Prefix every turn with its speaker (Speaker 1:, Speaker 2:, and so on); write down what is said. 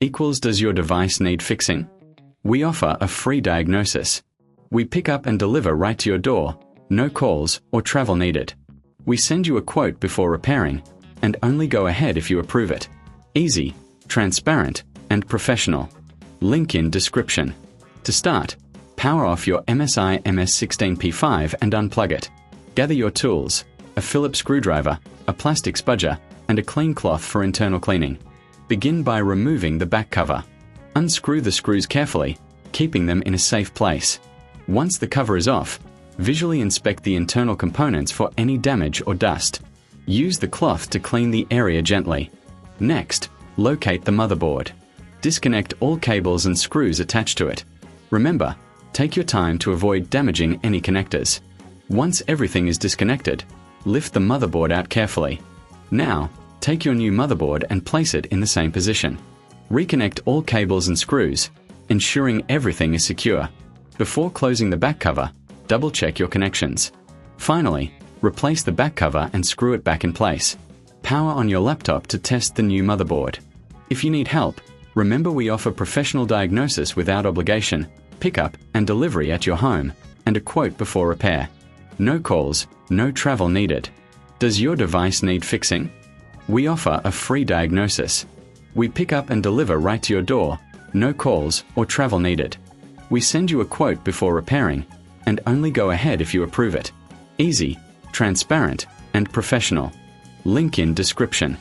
Speaker 1: equals does your device need fixing? We offer a free diagnosis. We pick up and deliver right to your door, no calls or travel needed. We send you a quote before repairing, and only go ahead if you approve it. Easy, transparent, and professional. Link in description. To start, power off your MSI MS16P5 and unplug it. Gather your tools, a Phillips screwdriver, a plastic spudger, and a clean cloth for internal cleaning. Begin by removing the back cover. Unscrew the screws carefully, keeping them in a safe place. Once the cover is off, visually inspect the internal components for any damage or dust. Use the cloth to clean the area gently. Next, locate the motherboard. Disconnect all cables and screws attached to it. Remember, take your time to avoid damaging any connectors. Once everything is disconnected, lift the motherboard out carefully. Now, take your new motherboard and place it in the same position. Reconnect all cables and screws, ensuring everything is secure. Before closing the back cover, double-check your connections. Finally, replace the back cover and screw it back in place. Power on your laptop to test the new motherboard. If you need help, remember we offer professional diagnosis without obligation, pickup and delivery at your home, and a quote before repair. No calls, no travel needed. Does your device need fixing? We offer a free diagnosis. We pick up and deliver right to your door, no calls or travel needed. We send you a quote before repairing, and only go ahead if you approve it. Easy, transparent, and professional. Link in description.